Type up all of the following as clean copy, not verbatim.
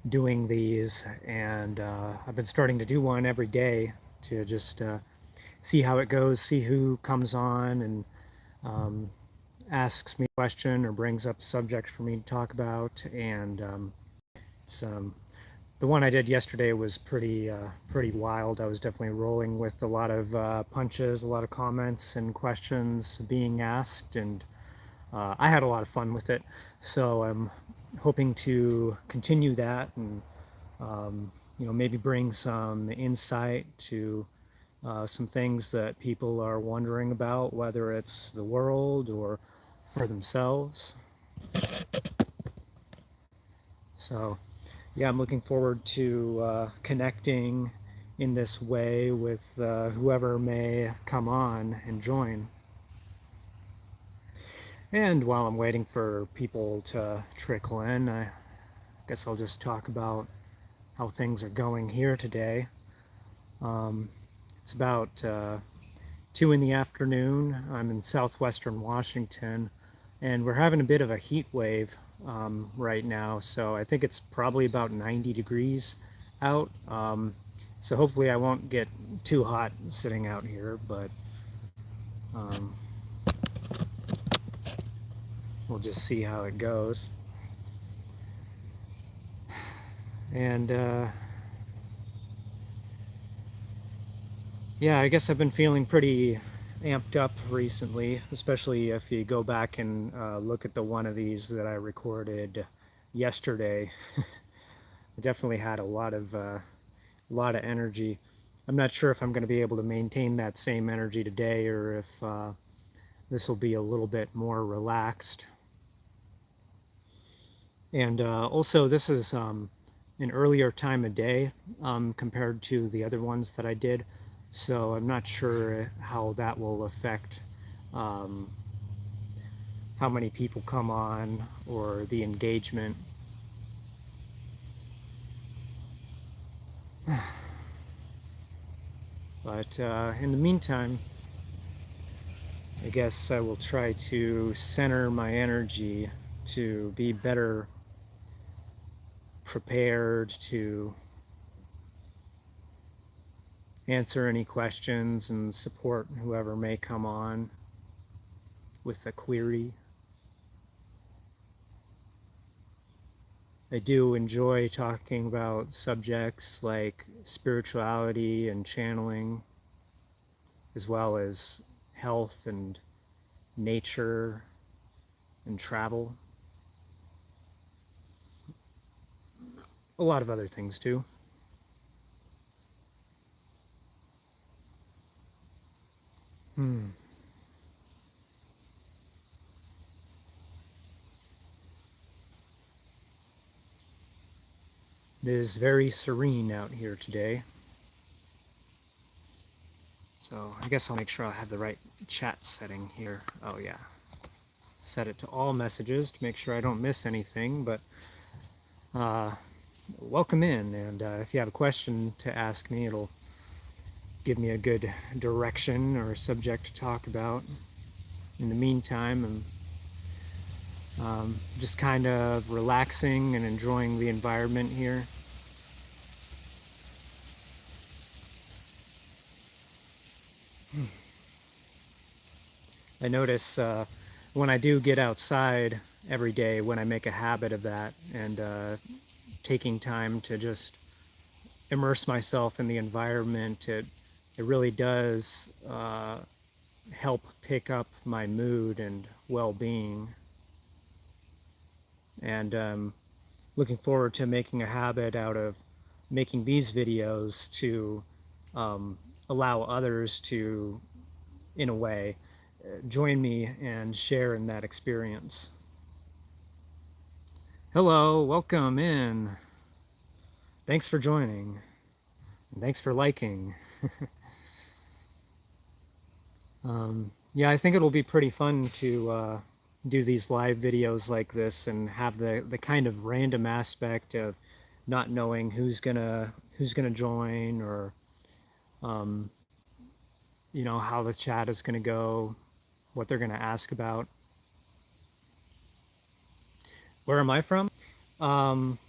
doing these, and I've been starting to do one every day to just see how it goes, see who comes on and um, asks me a question or brings up a subject for me to talk about. And it's, the one I did yesterday was pretty wild. I was definitely rolling with a lot of punches, a lot of comments and questions being asked, and I had a lot of fun with it. So I'm hoping to continue that and maybe bring some insight to some things that people are wondering about, whether it's the world or for themselves. So, yeah, I'm looking forward to connecting in this way with whoever may come on and join. And while I'm waiting for people to trickle in, I guess I'll just talk about how things are going here today. It's about 2 in the afternoon. I'm in southwestern Washington, and we're having a bit of a heat wave right now. So I think it's probably about 90 degrees out. So hopefully I won't get too hot sitting out here, but um, we'll just see how it goes. And yeah, I guess I've been feeling pretty amped up recently, especially if you go back and look at the one of these that I recorded yesterday. I definitely had a lot of energy. I'm not sure if I'm going to be able to maintain that same energy today, or if this will be a little bit more relaxed. And also, this is an earlier time of day compared to the other ones that I did. So I'm not sure how that will affect um, how many people come on or the engagement. But in the meantime, I guess I will try to center my energy to be better prepared to answer any questions and support whoever may come on with a query. I do enjoy talking about subjects like spirituality and channeling, as well as health and nature and travel. A lot of other things too. Hmm. It is very serene out here today. So I guess I'll make sure I have the right chat setting here. Oh yeah. Set it to all messages to make sure I don't miss anything, but uh, welcome in. And if you have a question to ask me, it'll give me a good direction or a subject to talk about. In the meantime, I'm just kind of relaxing and enjoying the environment here. I notice when I do get outside every day, when I make a habit of that and taking time to just immerse myself in the environment, it really does help pick up my mood and well-being. And looking forward to making a habit out of making these videos to allow others to, in a way, join me and share in that experience. Hello, welcome in. Thanks for joining. And thanks for liking. Yeah, I think it'll be pretty fun to do these live videos like this and have the kind of random aspect of not knowing who's gonna join, or how the chat is gonna go, what they're gonna ask about. Where am I from? Um,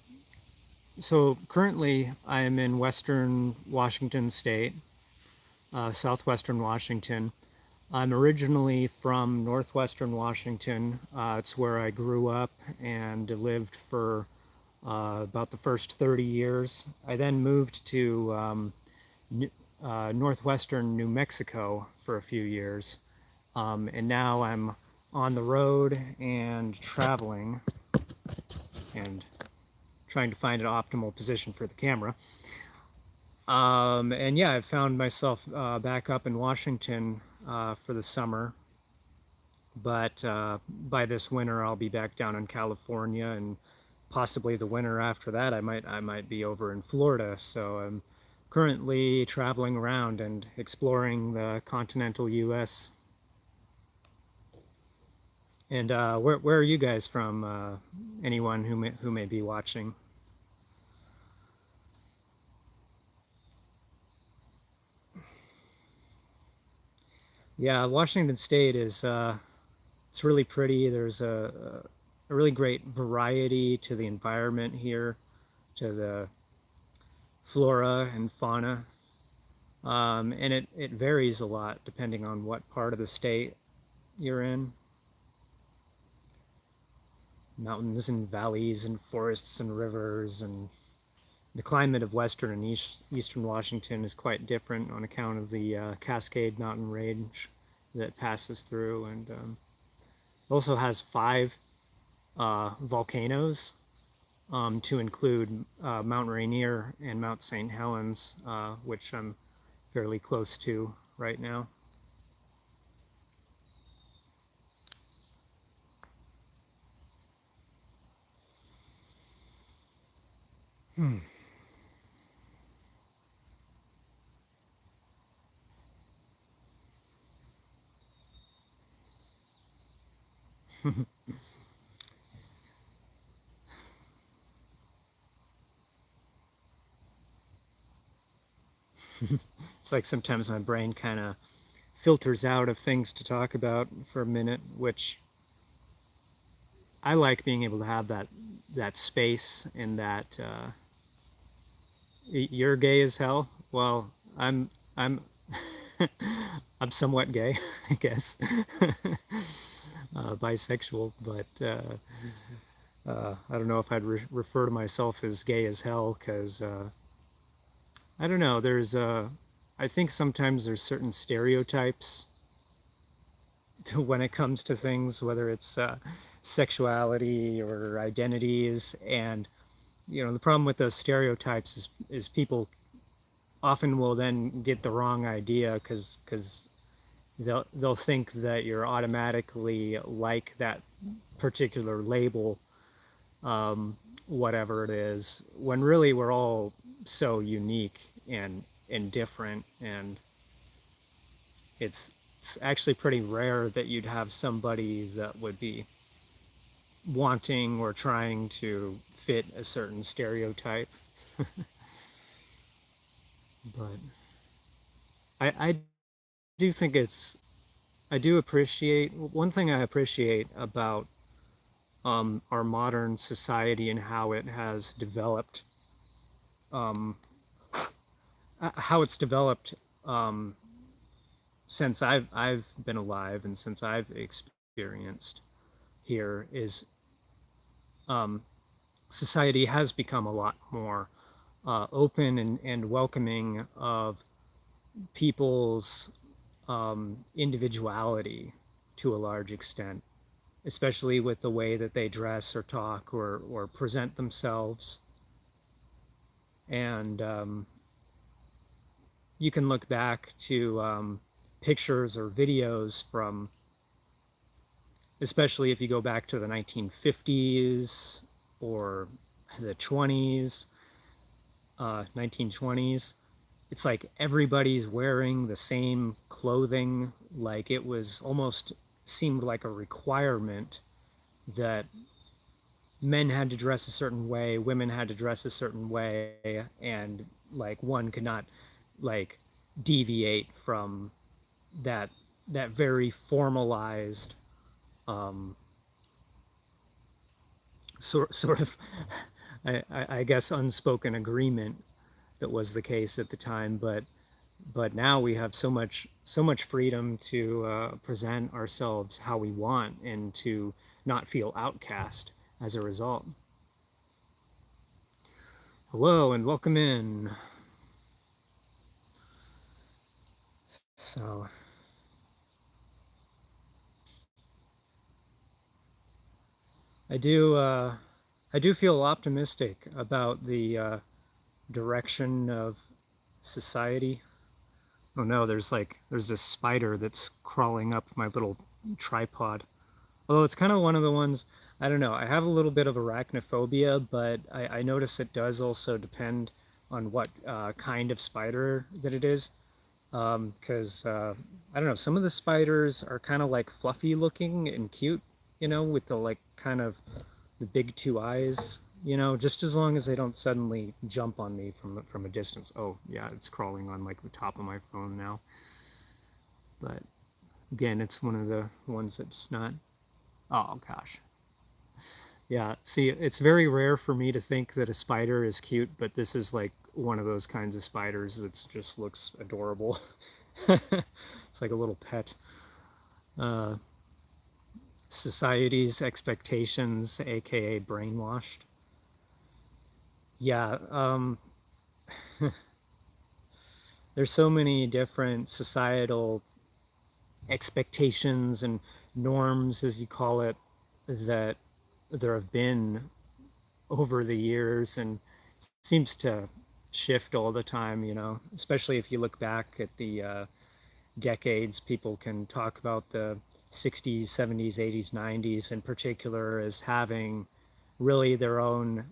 So currently I am in Western Washington State, southwestern Washington. I'm originally from northwestern Washington. It's where I grew up and lived for about the first 30 years. I then moved to northwestern New Mexico for a few years. And now I'm on the road and traveling and trying to find an optimal position for the camera. And yeah, I found myself back up in Washington for the summer, but by this winter I'll be back down in California, and possibly the winter after that I might be over in Florida. So I'm currently traveling around and exploring the continental U.S. And where are you guys from? Anyone who may be watching? Yeah, Washington State is it's really pretty. There's a really great variety to the environment here, to the flora and fauna, and it varies a lot depending on what part of the state you're in. Mountains and valleys and forests and rivers, and the climate of western and eastern Washington is quite different on account of the Cascade Mountain range that passes through, and also has five volcanoes, to include Mount Rainier and Mount St. Helens, which I'm fairly close to right now. Hmm. It's like sometimes my brain kind of filters out of things to talk about for a minute, which I like being able to have that space and that you're gay as hell. Well, I'm I'm somewhat gay, I guess, bisexual, but I don't know if I'd refer to myself as gay as hell because I don't know. I think sometimes there's certain stereotypes to when it comes to things, whether it's sexuality or identities, and the problem with those stereotypes is people often will then get the wrong idea because they'll think that you're automatically like that particular label, whatever it is, when really we're all so unique and different, and it's actually pretty rare that you'd have somebody that would be wanting or trying to fit a certain stereotype. But I do think I do appreciate one thing I appreciate about our modern society and how it has developed, um, how it's developed um, since I've been alive and since I've experienced here is um, society has become a lot more open and welcoming of people's individuality to a large extent, especially with the way that they dress or talk or present themselves. And you can look back to pictures or videos from, especially if you go back to the 1950s or the 20s, 1920s. It's like everybody's wearing the same clothing. Like it was almost seemed like a requirement that men had to dress a certain way, women had to dress a certain way, and like one could not like deviate from that that very formalized um, sort of I guess unspoken agreement that was the case at the time, but now we have so much freedom to present ourselves how we want and to not feel outcast as a result. Hello and welcome in. So I do feel optimistic about the direction of society. Oh no, there's this spider that's crawling up my little tripod. Although it's kind of one of the ones, I don't know, I have a little bit of arachnophobia, but I notice it does also depend on what kind of spider that it is. Because I don't know, some of the spiders are kind of like fluffy looking and cute, with the like kind of the big two eyes, just as long as they don't suddenly jump on me from a distance. Oh yeah, it's crawling on like the top of my phone now. But again, it's one of the ones that's not. Oh gosh. Yeah, see, it's very rare for me to think that a spider is cute, but this is like one of those kinds of spiders that just looks adorable. It's like a little pet. Uh, Society's expectations, aka brainwashed. Yeah, there's so many different societal expectations and norms, as you call it, that there have been over the years, and seems to shift all the time, especially if you look back at the decades. People can talk about the 60s, 70s, 80s, 90s in particular as having really their own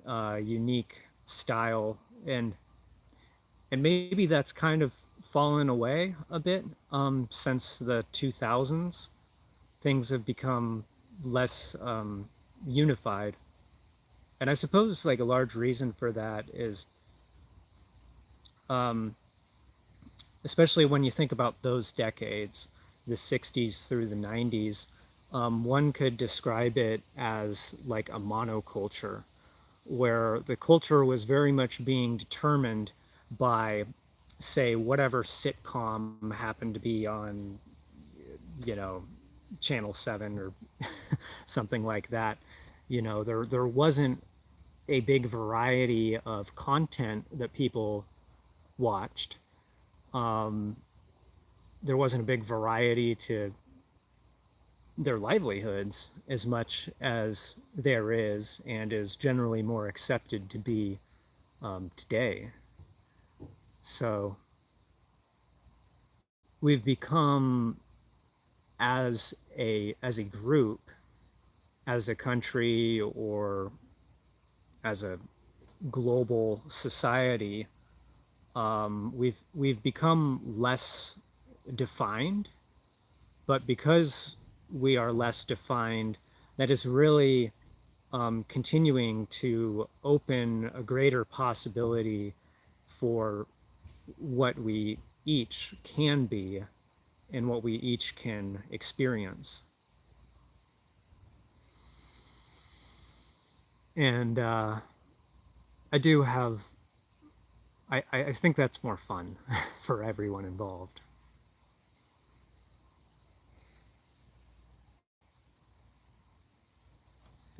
unique style, and maybe that's kind of fallen away a bit since the 2000s. Things have become less unified, and I suppose like a large reason for that is um, especially when you think about those decades, the 60s through the 90s, one could describe it as like a monoculture, where the culture was very much being determined by, say, whatever sitcom happened to be on, you know, Channel 7 or something like that. There wasn't a big variety of content that people watched. Um, there wasn't a big variety to their livelihoods as much as there is and is generally more accepted to be today. So we've become, as a group, as a country, or as a global society, we've become less defined. But because we are less defined, that is really continuing to open a greater possibility for what we each can be and what we each can experience. And I do have, I think that's more fun for everyone involved.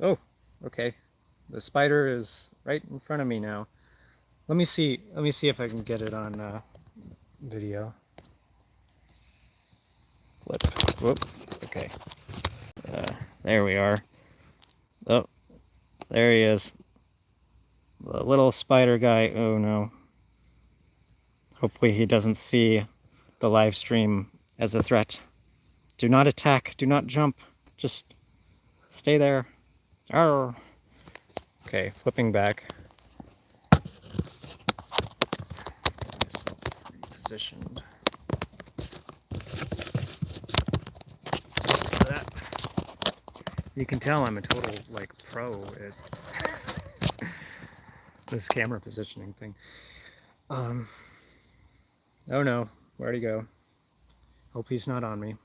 Oh, okay. The spider is right in front of me now. Let me see if I can get it on video. Flip. Whoop. Okay. There we are. Oh, there he is. The little spider guy. Oh no. Hopefully he doesn't see the live stream as a threat. Do not attack. Do not jump. Just stay there. Arr. Okay, flipping back. Get myself repositioned. You can tell I'm a total like pro at this camera positioning thing. Oh no, where'd he go? Hope he's not on me.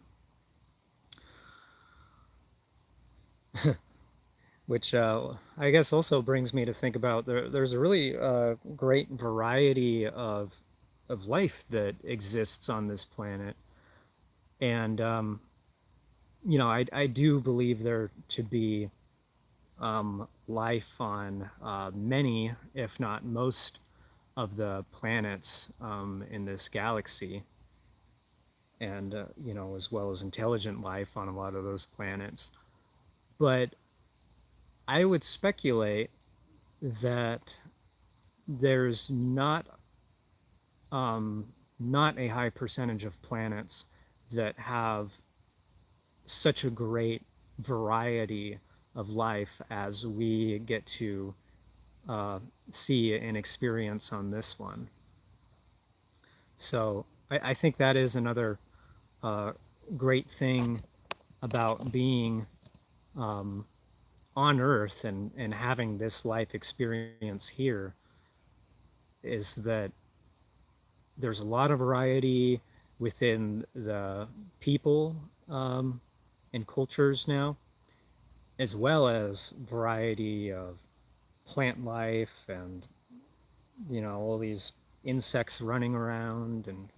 which I guess also brings me to think about there's a really great variety of life that exists on this planet, and I do believe there to be life on many, if not most, of the planets in this galaxy, and as well as intelligent life on a lot of those planets. But I would speculate that there's not a high percentage of planets that have such a great variety of life as we get to uh, see and experience on this one. So I think that is another uh, great thing about being on Earth and having this life experience here, is that there's a lot of variety within the people and cultures now, as well as variety of plant life and all these insects running around, and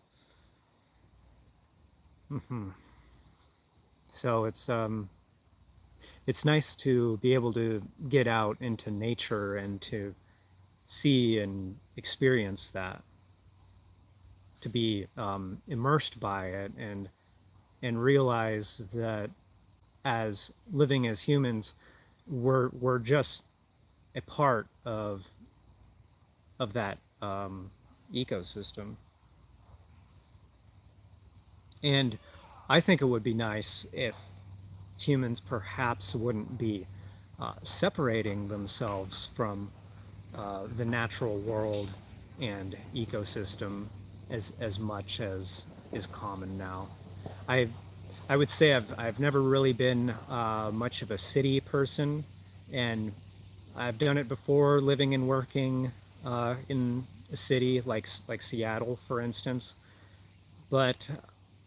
so it's nice to be able to get out into nature and to see and experience that, to be immersed by it, and realize that as living as humans, we're just a part of that ecosystem. And I think it would be nice if humans perhaps wouldn't be separating themselves from the natural world and ecosystem as much as is common now. I I would say I've never really been much of a city person, and I've done it before, living and working in a city like Seattle, for instance. But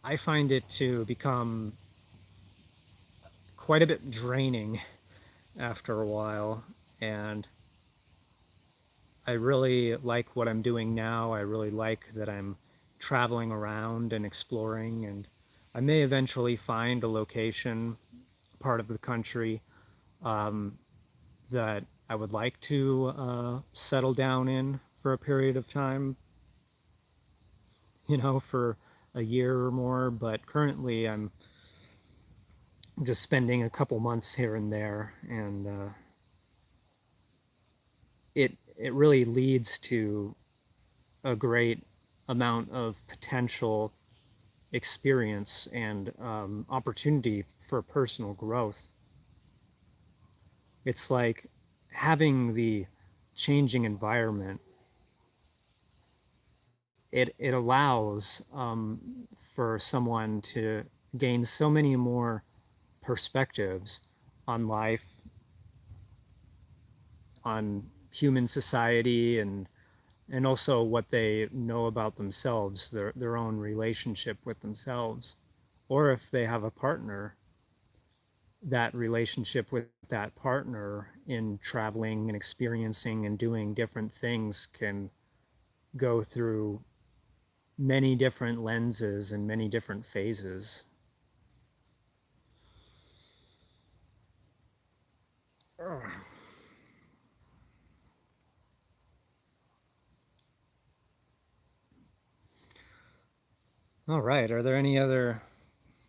I find it to become quite a bit draining after a while, and I really like what I'm doing now. I really like that I'm traveling around and exploring, and I may eventually find a location, part of the country, that I would like to settle down in for a period of time, for a year or more. But currently, I'm just spending a couple months here and there, and it really leads to a great amount of potential experience and opportunity for personal growth. It's like having the changing environment. It allows for someone to gain so many more perspectives on life, on human society, and also what they know about themselves, their own relationship with themselves, or if they have a partner, that relationship with that partner in traveling and experiencing and doing different things can go through many different lenses and many different phases. All right, are there any other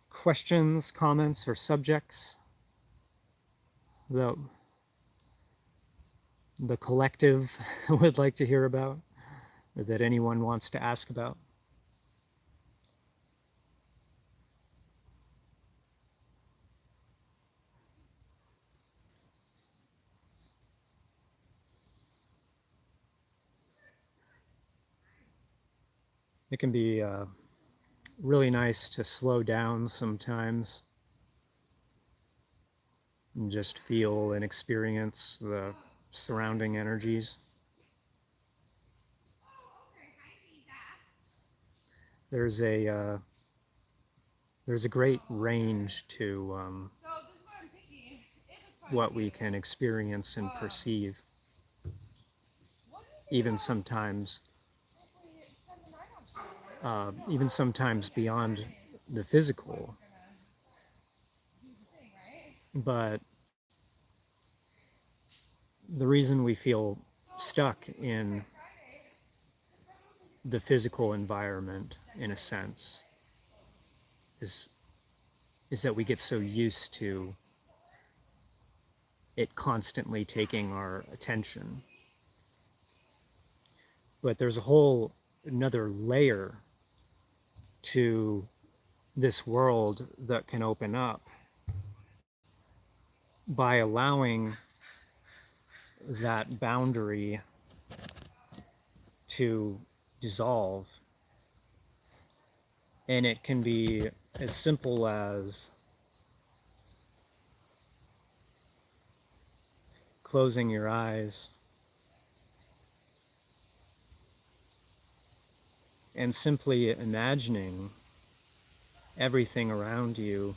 questions, comments, or subjects that the collective would like to hear about, or that anyone wants to ask about? It can be really nice to slow down sometimes and just feel and experience the surrounding energies. There's a there's a great range to what we can experience and perceive, even sometimes, even sometimes beyond the physical. But the reason we feel stuck in the physical environment, in a sense, is is that we get so used to it constantly taking our attention. But there's a whole another layer to this world that can open up by allowing that boundary to dissolve. And it can be as simple as closing your eyes and simply imagining everything around you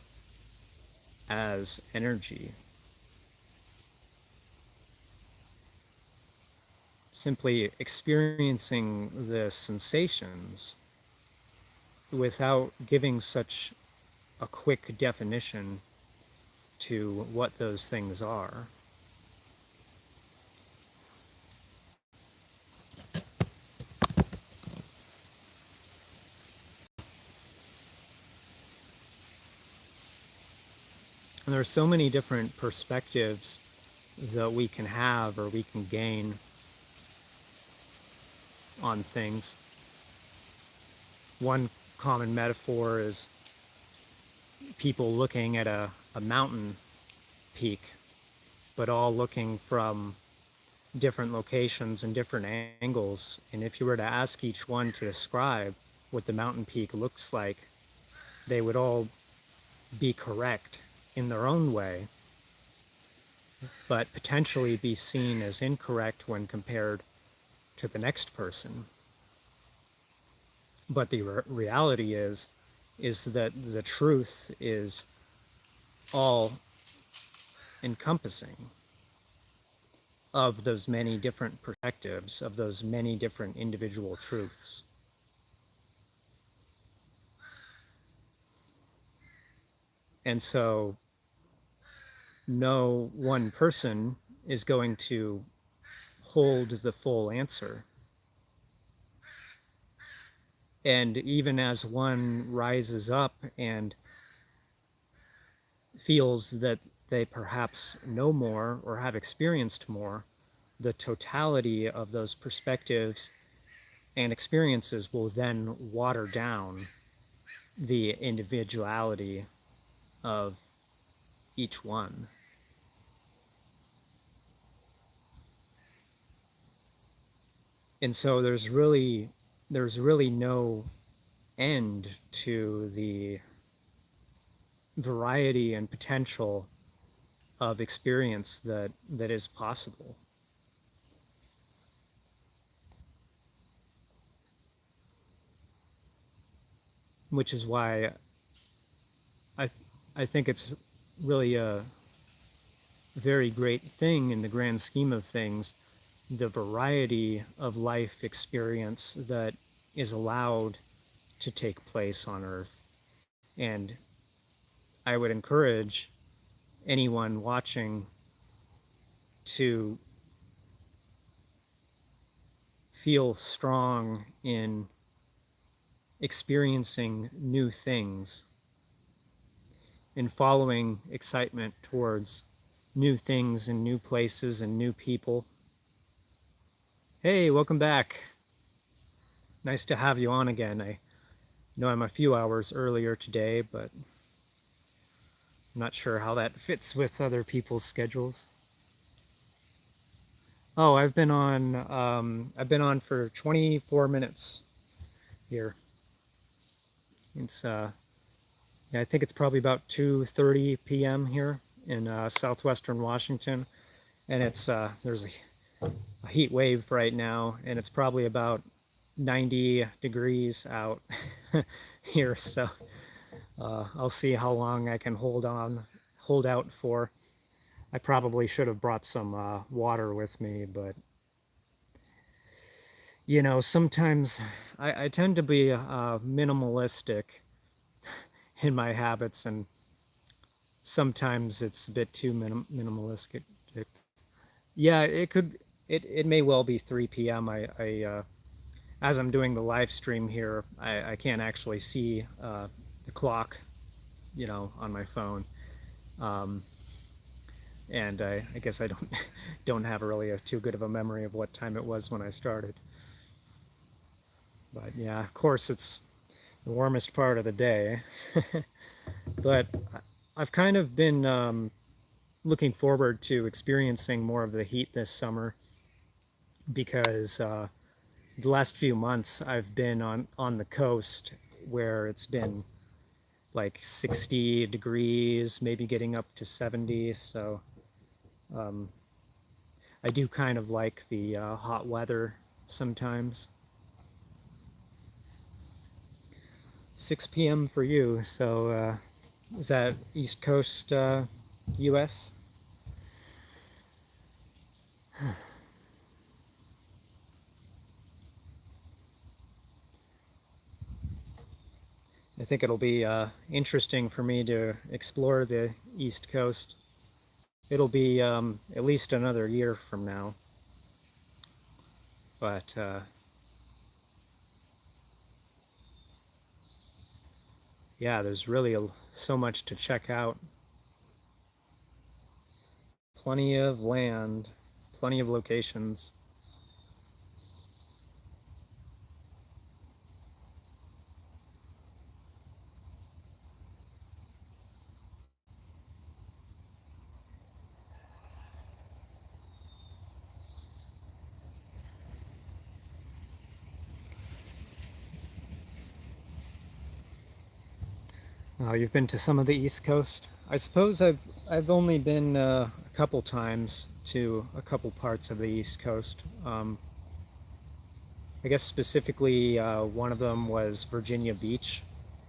as energy. Simply experiencing the sensations without giving such a quick definition to what those things are. And there are so many different perspectives that we can have or we can gain on things. One common metaphor is people looking at a mountain peak, but all looking from different locations and different angles. And if you were to ask each one to describe what the mountain peak looks like, they would all be correct in their own way, but potentially be seen as incorrect when compared to the next person. But the reality is that the truth is all encompassing of those many different perspectives, of those many different individual truths. And so no one person is going to hold the full answer. And even as one rises up and feels that they perhaps know more or have experienced more, the totality of those perspectives and experiences will then water down the individuality of each one. And so there's really no end to the variety and potential of experience that is possible. Which is why I think it's really a very great thing in the grand scheme of things, the variety of life experience that is allowed to take place on Earth. And I would encourage anyone watching to feel strong in experiencing new things, in following excitement towards new things and new places and new people. Hey, welcome back. Nice to have you on again. I know I'm a few hours earlier today, but I'm not sure how that fits with other people's schedules. Oh, I've been on for 24 minutes here. It's yeah, I think it's probably about 2:30 p.m. here in southwestern Washington, and it's there's a heat wave right now, and it's probably about 90 degrees out here. So I'll see how long I can hold out for. I probably should have brought some water with me, but sometimes I tend to be minimalistic in my habits, and sometimes it's a bit too minimalistic. Yeah, it may well be 3 p.m. As I'm doing the live stream here, I can't actually see the clock, on my phone. Um, and I guess I don't don't have really too good of a memory of what time it was when I started. But yeah, of course it's the warmest part of the day. But I've kind of been looking forward to experiencing more of the heat this summer because the last few months I've been on the coast where it's been like 60 degrees, maybe getting up to 70. So um, I do kind of like the hot weather sometimes. 6 p.m. for you. So is that East Coast U.S.? I think it'll be interesting for me to explore the East Coast. It'll be at least another year from now, but yeah, there's really so much to check out. Plenty of land, plenty of locations. You've been to some of the East Coast. I suppose I've only been a couple times to a couple parts of the East Coast. I guess specifically one of them was Virginia Beach,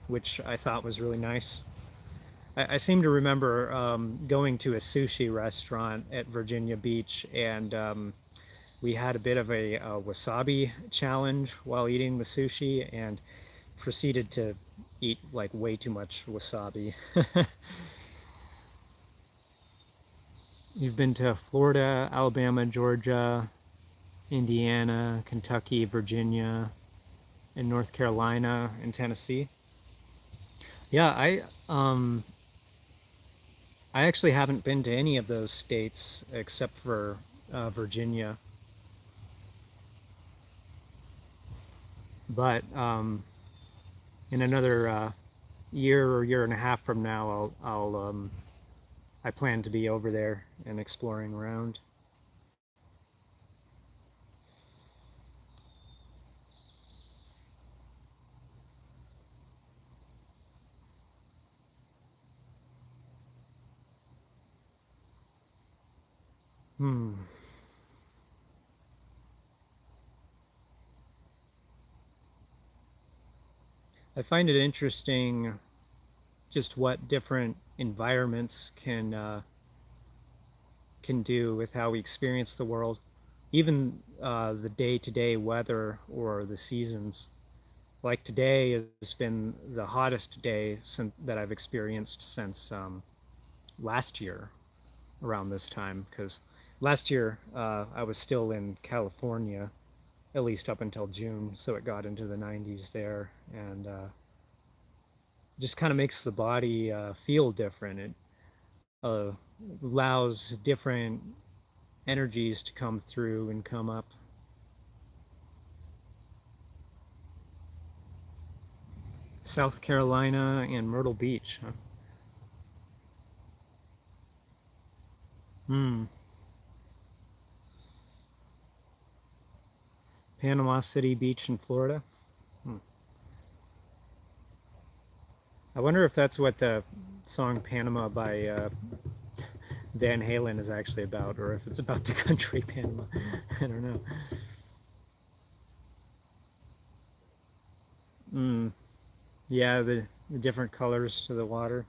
which I thought was really nice. I seem to remember going to a sushi restaurant at Virginia Beach, and we had a bit of a wasabi challenge while eating the sushi, and proceeded to eat like way too much wasabi. You've been to Florida, Alabama, Georgia, Indiana, Kentucky, Virginia, and North Carolina and Tennessee. Yeah, I actually haven't been to any of those states except for Virginia. But in another year or year and a half from now, I plan to be over there and exploring around. Hmm. I find it interesting just what different environments can do with how we experience the world, even the day-to-day weather or the seasons. Like today has been the hottest day that I've experienced since last year around this time. Because last year I was still in California, at least up until June, so it got into the 90s there, and just kind of makes the body feel different. It uh, allows different energies to come through and come up. South Carolina and Myrtle Beach. Huh? Hmm. Panama City Beach in Florida. Hmm. I wonder if that's what the song Panama by Van Halen is actually about, or if it's about the country Panama. I don't know. Hmm. Yeah, the different colors to the water.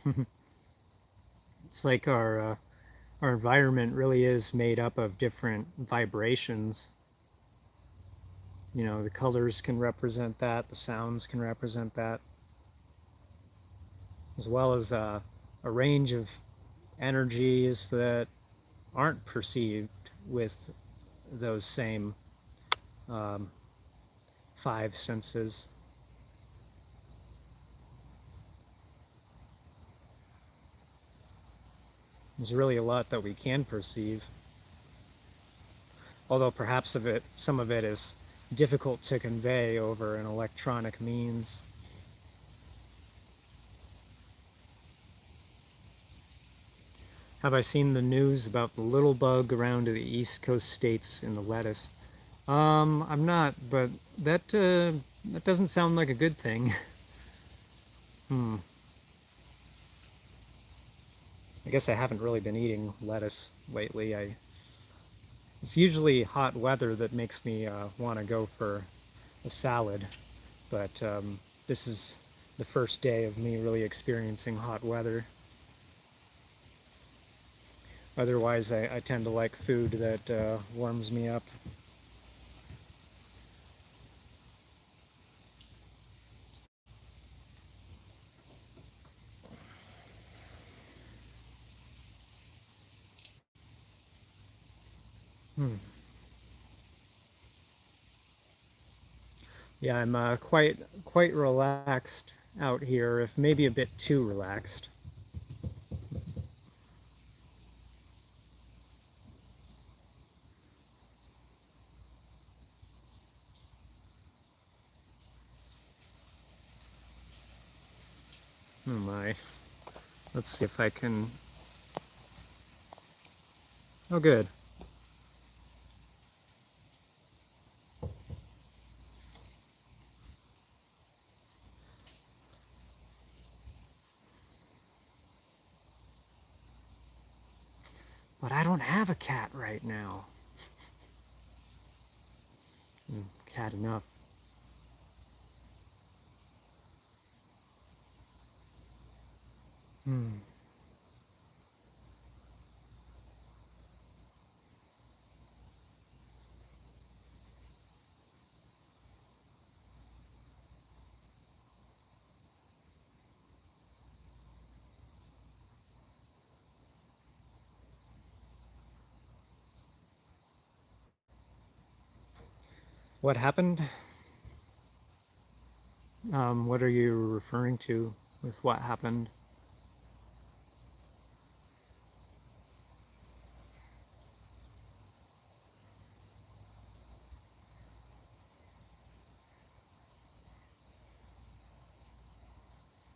It's like our environment really is made up of different vibrations. You know, the colors can represent that, the sounds can represent that, as well as a range of energies that aren't perceived with those same um, five senses. There's really a lot that we can perceive, although perhaps some of it is difficult to convey over an electronic means. Have I seen the news about the little bug around the East Coast states in the lettuce? I'm not, but that doesn't sound like a good thing. Hmm. I guess I haven't really been eating lettuce lately. It's usually hot weather that makes me want to go for a salad, but this is the first day of me really experiencing hot weather. Otherwise, I tend to like food that warms me up. Hmm. Yeah, I'm quite relaxed out here, if maybe a bit too relaxed. Oh my. Let's see if I can. Oh, good. But I don't have a cat right now. Cat enough. Hmm. What happened? What are you referring to with what happened?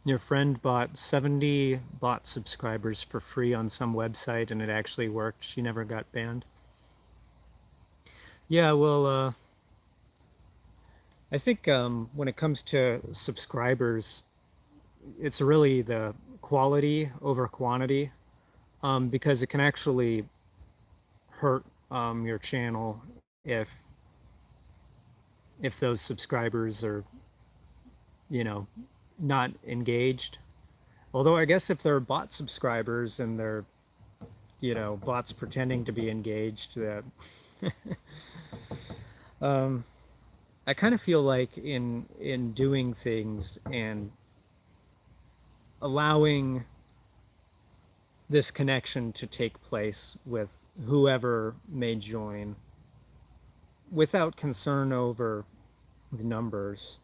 Your friend bought 70 bot subscribers for free on some website and it actually worked. She never got banned. Yeah, well, I think when it comes to subscribers, it's really the quality over quantity, because it can actually hurt your channel if those subscribers are, you know, not engaged. Although I guess if they're bot subscribers and they're, bots pretending to be engaged, that I kind of feel like in doing things and allowing this connection to take place with whoever may join without concern over the numbers.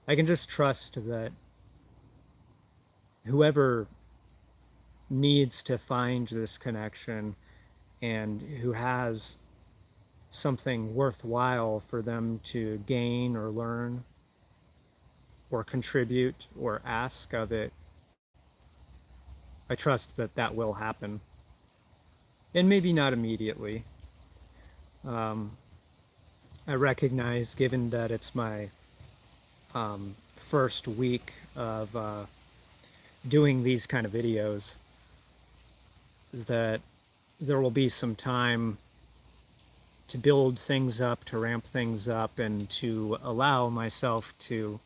I can just trust that whoever needs to find this connection and who has something worthwhile for them to gain or learn or contribute or ask of it, I trust that that will happen. And maybe not immediately. Um, I recognize, given that it's my first week of doing these kind of videos, that there will be some time to build things up, to ramp things up, and to allow myself to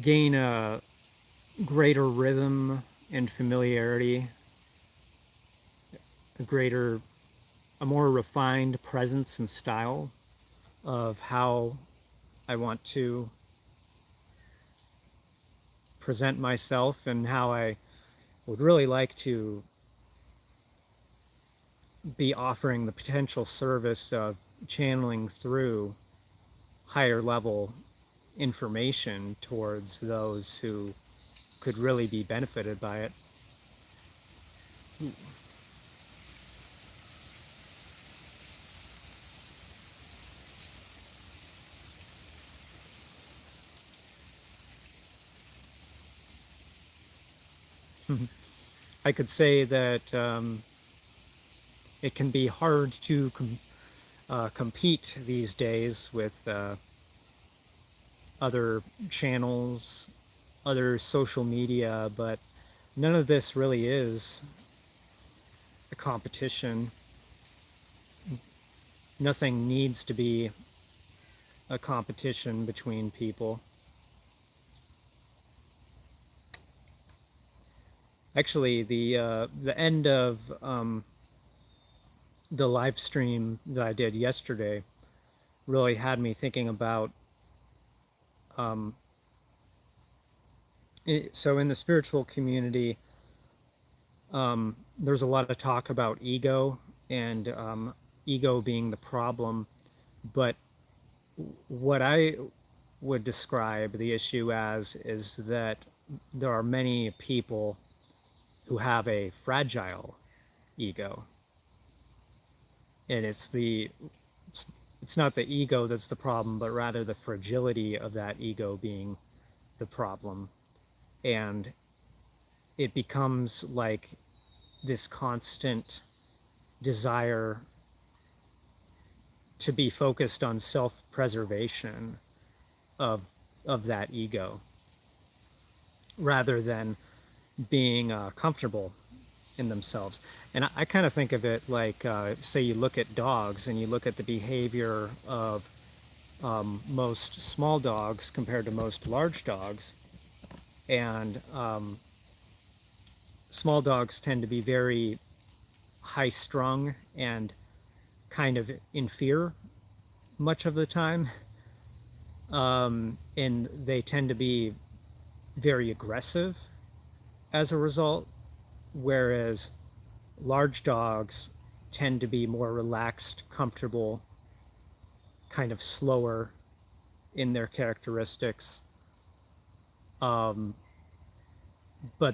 gain a greater rhythm and familiarity, a more refined presence and style of how I want to present myself and how I would really like to be offering the potential service of channeling through higher level information towards those who could really be benefited by it. I could say that it can be hard to compete these days with other channels, other social media, but none of this really is a competition. Nothing needs to be a competition between people. Actually, the end of the live stream that I did yesterday really had me thinking about. So in the spiritual community, there's a lot of talk about ego and ego being the problem, but what I would describe the issue as is that there are many people who have a fragile ego, and it's not the ego that's the problem, but rather the fragility of that ego being the problem. And it becomes like this constant desire to be focused on self-preservation of that ego rather than being comfortable in themselves. And I kind of think of it like, say you look at dogs and you look at the behavior of most small dogs compared to most large dogs. And small dogs tend to be very high strung and kind of in fear much of the time. And they tend to be very aggressive as a result, whereas large dogs tend to be more relaxed, comfortable, kind of slower in their characteristics. But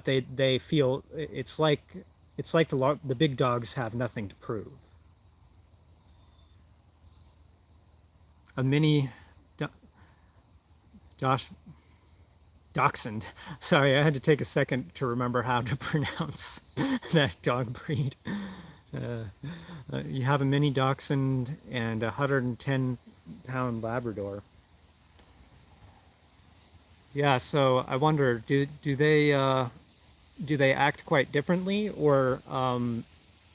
they feel it's like the big dogs have nothing to prove. A mini dachshund. Sorry, I had to take a second to remember how to pronounce that dog breed. You have a mini dachshund and a 110-pound Labrador. Yeah, so I wonder, do they act quite differently, or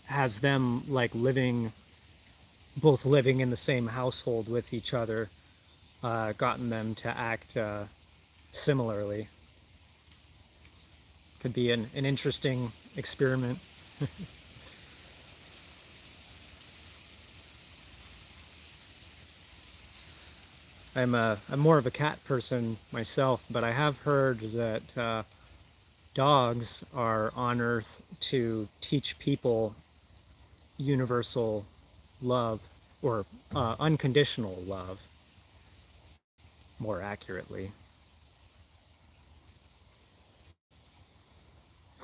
has them like both living in the same household with each other, gotten them to act similarly? Could be an interesting experiment. I'm more of a cat person myself, but I have heard that dogs are on Earth to teach people universal love, or unconditional love, more accurately.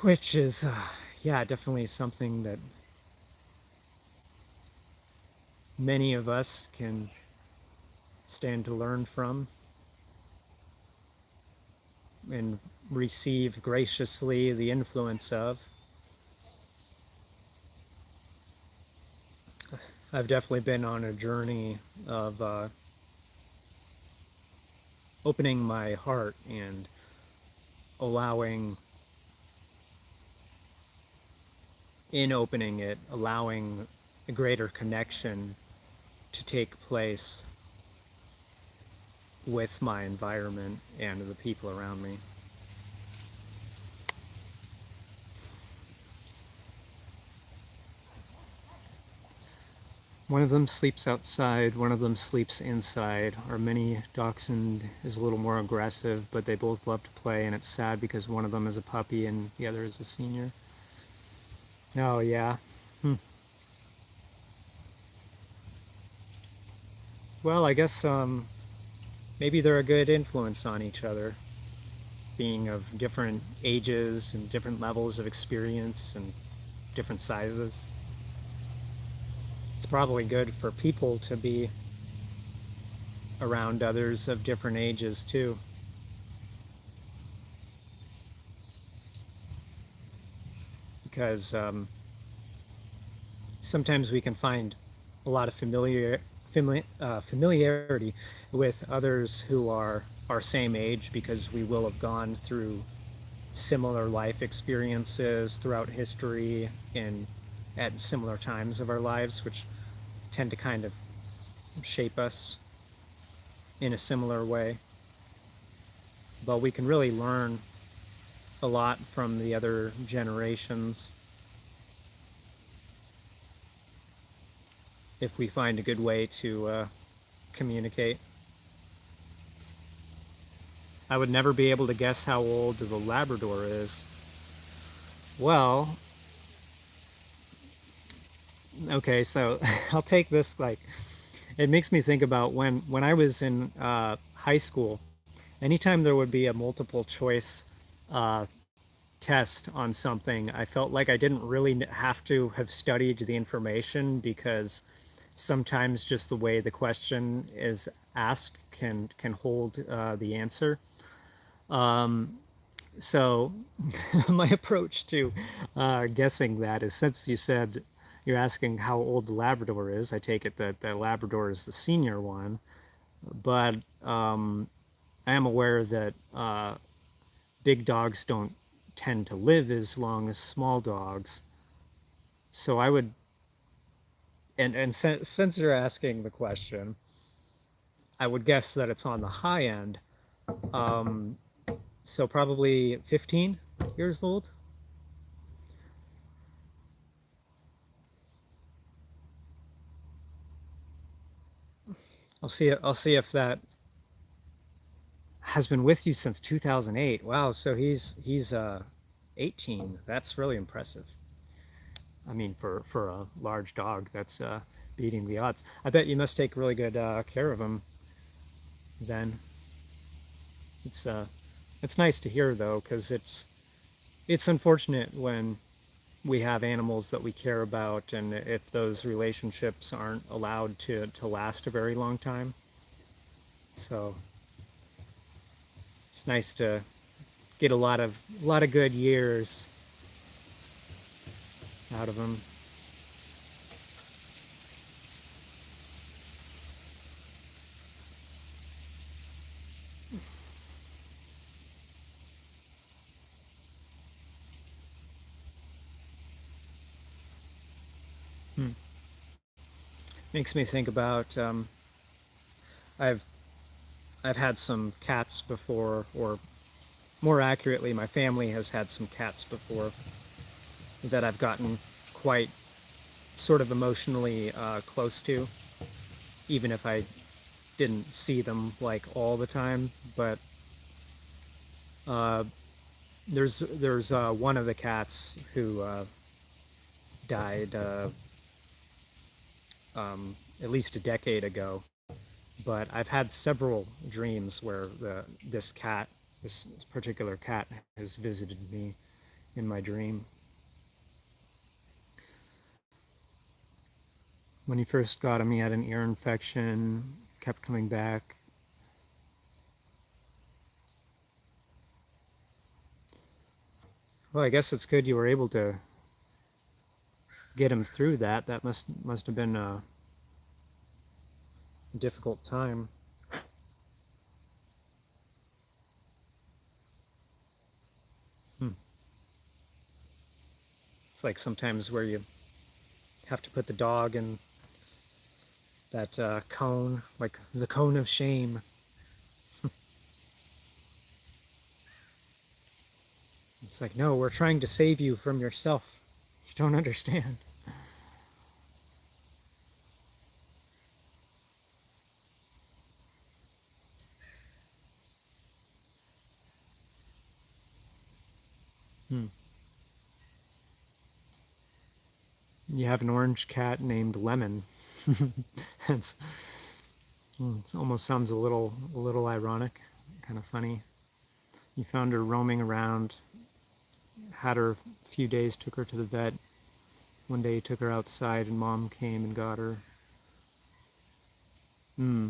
Which is, yeah, definitely something that many of us can stand to learn from and receive graciously the influence of. I've definitely been on a journey of opening my heart and allowing, in opening it, allowing a greater connection to take place with my environment and the people around me. One of them sleeps outside, one of them sleeps inside. Our mini dachshund is a little more aggressive, but they both love to play, and it's sad because one of them is a puppy and the other is a senior. Oh, yeah. Well, I guess maybe they're a good influence on each other, being of different ages and different levels of experience and different sizes. It's probably good for people to be around others of different ages too. Because sometimes we can find a lot of familiarity with others who are our same age because we will have gone through similar life experiences throughout history and at similar times of our lives, which tend to kind of shape us in a similar way. But we can really learn a lot from the other generations if we find a good way to communicate. I would never be able to guess how old the Labrador is. Well, okay, so I'll take this like it makes me think about when I was in high school. Anytime there would be a multiple choice uh, test on something, I felt like I didn't really have to have studied the information because sometimes just the way the question is asked can hold the answer. So my approach to guessing that is since you said you're asking how old the Labrador is, I take it that the Labrador is the senior one, but I am aware that big dogs don't tend to live as long as small dogs. So I would, and since you're asking the question, I would guess that it's on the high end. So probably 15 years old. I'll see if that has been with you since 2008. Wow, so he's 18. That's really impressive. I mean, for a large dog, that's beating the odds. I bet you must take really good care of him. Then it's uh, it's nice to hear though, because it's unfortunate when we have animals that we care about, and if those relationships aren't allowed to last a very long time. So it's nice to get a lot of good years out of them. Hmm. Makes me think about I've I've had some cats before, or more accurately, my family has had some cats before that I've gotten quite sort of emotionally close to, even if I didn't see them like all the time. But uh, there's one of the cats who died at least a decade ago. But I've had several dreams where this particular cat, has visited me in my dream. When he first got him, he had an ear infection, kept coming back. Well, I guess it's good you were able to get him through that. That must have been a difficult time. Hmm. It's like sometimes where you have to put the dog in that cone, like the cone of shame, It's like, no, we're trying to save you from yourself. You don't understand. Hmm. You have an orange cat named Lemon. it's, it almost sounds a little ironic, kind of funny. You found her roaming around, had her a few days, took her to the vet. One day you took her outside and mom came and got her. Hmm.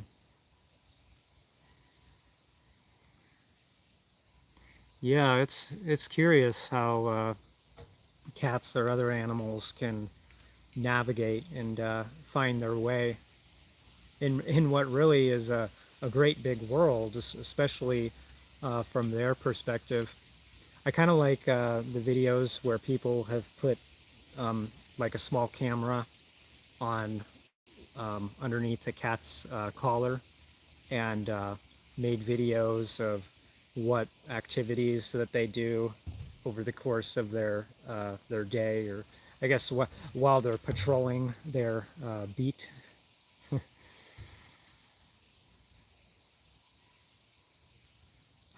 Yeah, it's curious how cats or other animals can navigate and find their way in what really is a great big world, especially from their perspective. I kind of like the videos where people have put like a small camera on underneath the cat's collar and made videos of what activities that they do over the course of their day, or I guess while they're patrolling their beat.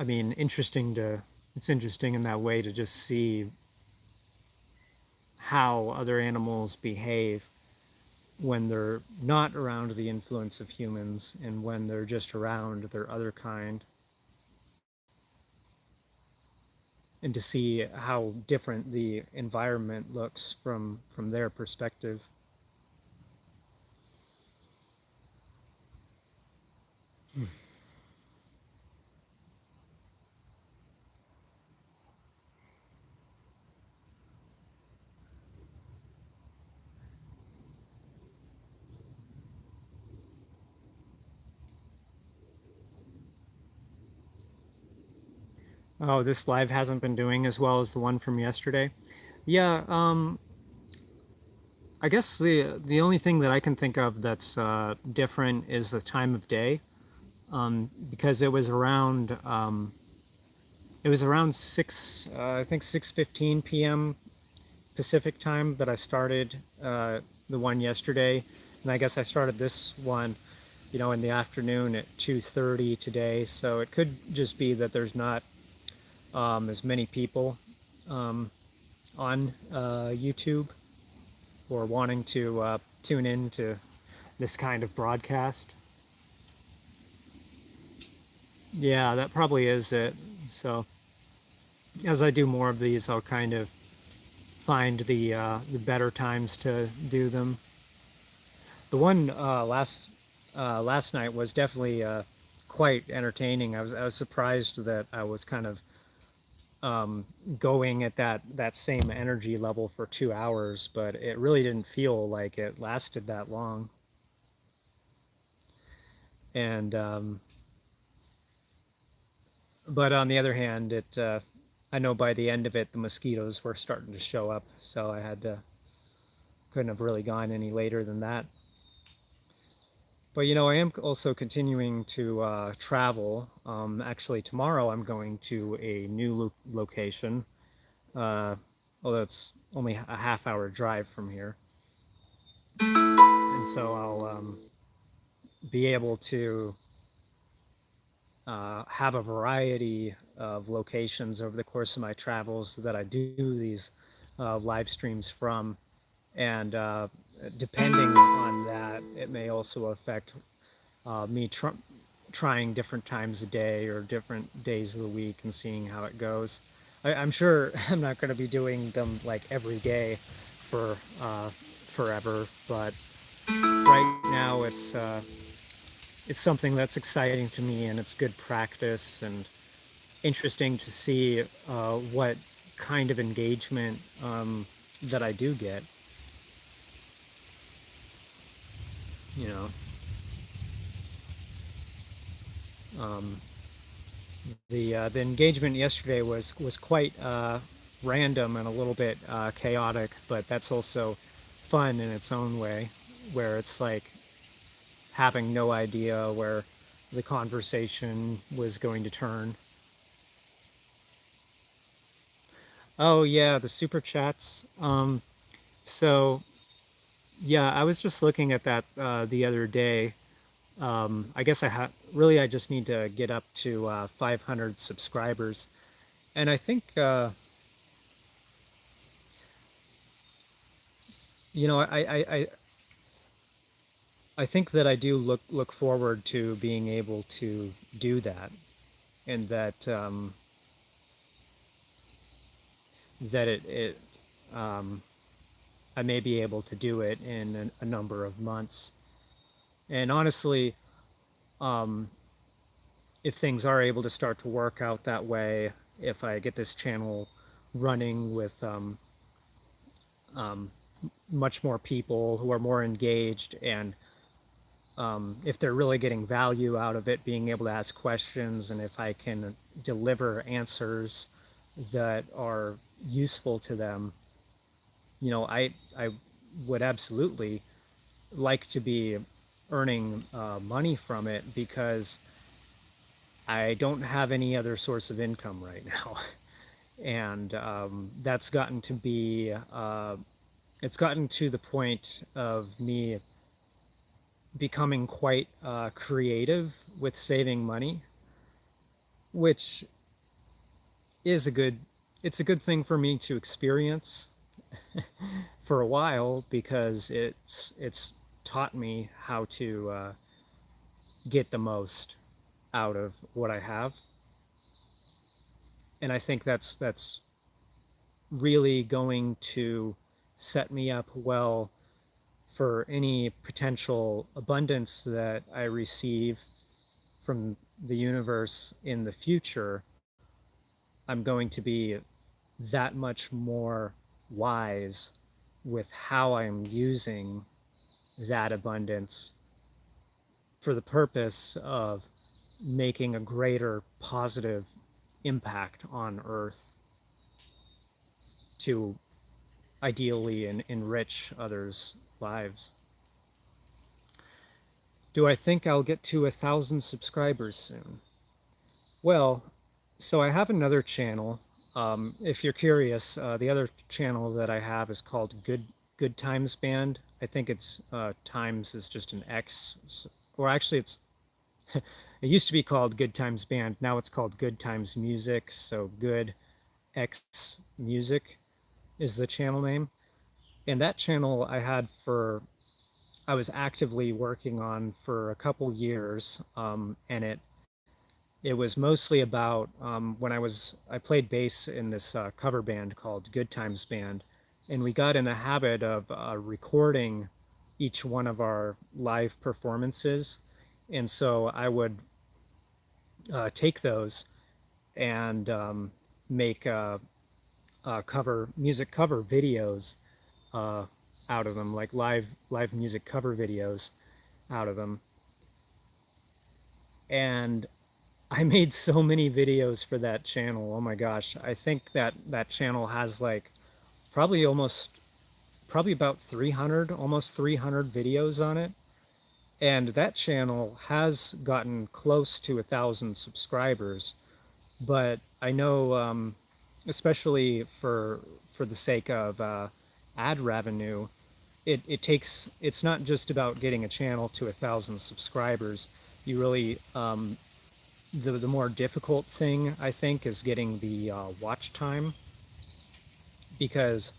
I mean, it's interesting in that way to just see how other animals behave when they're not around the influence of humans and when they're just around their other kind, and to see how different the environment looks from their perspective. Oh, this live hasn't been doing as well as the one from yesterday. Yeah, I guess the only thing that I can think of that's different is the time of day, because it was around 6:15 Pacific time that I started the one yesterday, and I guess I started this one, in the afternoon at 2:30 today. So it could just be that there's not as many people on YouTube or wanting to tune in to this kind of broadcast. Yeah, that probably is it. So as I do more of these, I'll kind of find the better times to do them. The one last night was definitely quite entertaining. I was surprised that I was kind of going at that same energy level for 2 hours, but it really didn't feel like it lasted that long. And but on the other hand, it I know by the end of it, the mosquitoes were starting to show up, so I had to couldn't have really gone any later than that. But I am also continuing to travel. Actually, tomorrow I'm going to a new location. Uh, Although it's only a half-hour drive from here, and so I'll be able to have a variety of locations over the course of my travels that I do these live streams from, and depending on that, it may also affect me trying different times a day or different days of the week and seeing how it goes. I'm sure I'm not going to be doing them like every day for forever, but right now it's something that's exciting to me, and it's good practice and interesting to see what kind of engagement that I do get. You know, um, the engagement yesterday was quite random and a little bit chaotic, but that's also fun in its own way, where it's like having no idea where the conversation was going to turn. Oh yeah, the super chats. So yeah, I was just looking at that the other day. I guess I just need to get up to 500 subscribers, and I think you know I think that I do look forward to being able to do that, and that it um, I may be able to do it in a number of months. And honestly, um, if things are able to start to work out that way, if I get this channel running with much more people who are more engaged, and if they're really getting value out of it, being able to ask questions, and if I can deliver answers that are useful to them, I would absolutely like to be earning money from it, because I don't have any other source of income right now. And that's gotten to be, it's gotten to the point of me becoming quite creative with saving money, which is it's a good thing for me to experience for a while, because it's taught me how to get the most out of what I have. And I think that's really going to set me up well for any potential abundance that I receive from the universe in the future. I'm going to be that much more wise with how I'm using that abundance for the purpose of making a greater positive impact on Earth, to ideally enrich others' lives. Do I think I'll get to 1,000 subscribers soon? Well, so I have another channel. If you're curious, the other channel that I have is called Good Times Band. I think it's Times is just an X, or actually it's it used to be called Good Times Band. Now it's called Good Times Music. So Good X Music is the channel name. And that channel I was actively working on for a couple years, and it was mostly about when I played bass in this cover band called Good Times Band, and we got in the habit of recording each one of our live performances, and so I would take those and make cover music cover videos uh, out of them, like live music cover videos out of them. And I made so many videos for that channel. Oh my gosh. I think that channel has like probably probably about 300, almost 300 videos on it. And that channel has gotten close to 1,000 subscribers. But I know, especially for the sake of ad revenue, it's not just about getting a channel to 1,000 subscribers. You really the more difficult thing, I think, is getting the watch time, because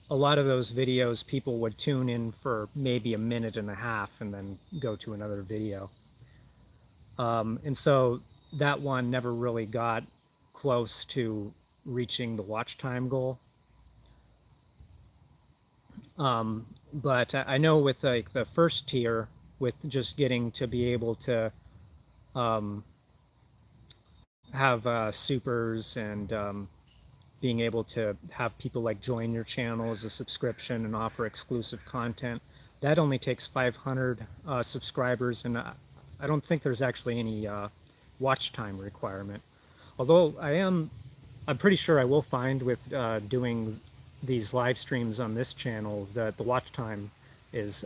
a lot of those videos people would tune in for maybe a minute and a half and then go to another video. And so that one never really got close to reaching the watch time goal. But I know with like the first tier, with just getting to be able to have supers, and being able to have people like join your channel as a subscription and offer exclusive content, that only takes 500 subscribers, and I don't think there's actually any watch time requirement. Although I'm pretty sure I will find with doing these live streams on this channel that the watch time is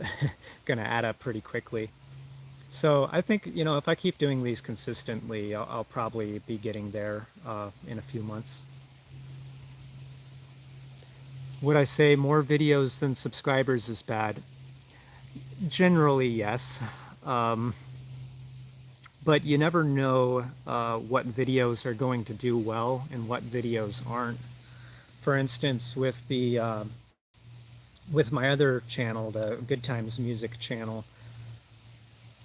going to add up pretty quickly. So I think, if I keep doing these consistently, I'll probably be getting there in a few months. Would I say more videos than subscribers is bad? Generally, yes. Um, but you never know what videos are going to do well and what videos aren't. For instance, with my other channel, the Good Times Music channel,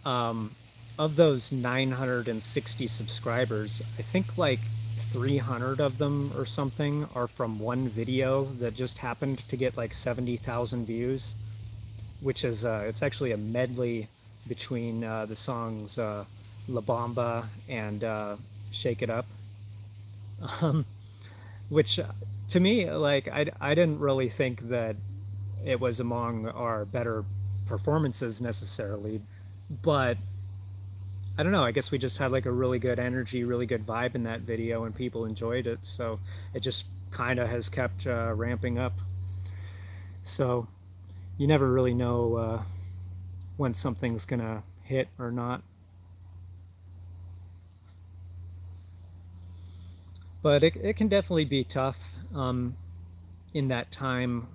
um, of those 960 subscribers, I think like 300 of them or something are from one video that just happened to get like 70,000 views, which is it's actually a medley between the songs La Bamba and Shake It Up, um, which to me, like I didn't really think that it was among our better performances necessarily, but I don't know. I guess we just had like a really good energy, really good vibe in that video, and people enjoyed it. So it just kind of has kept ramping up. So you never really know when something's gonna hit or not. But it can definitely be tough in that time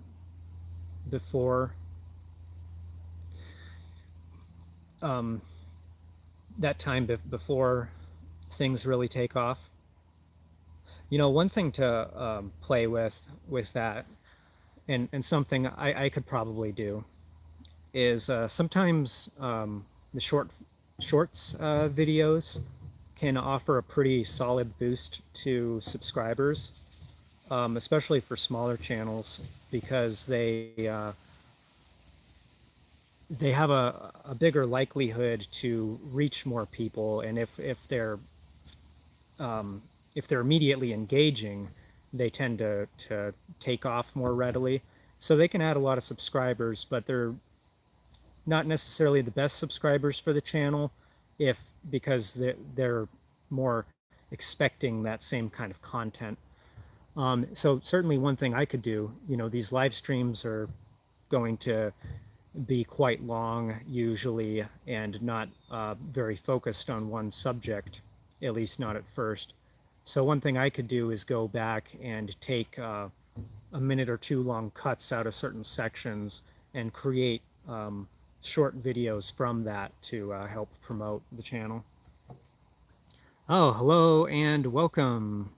before um, before things really take off. You know, one thing to play with that, and something I could probably do is sometimes the shorts videos can offer a pretty solid boost to subscribers, especially for smaller channels, because they have a bigger likelihood to reach more people, and if they're immediately engaging, they tend to take off more readily. So they can add a lot of subscribers, but they're not necessarily the best subscribers for the channel, if because they're more expecting that same kind of content. So certainly one thing I could do, you know, these live streams are going to be quite long usually, and not very focused on one subject, at least not at first. So one thing I could do is go back and take a minute or two long cuts out of certain sections and create short videos from that to help promote the channel. Oh, hello and welcome.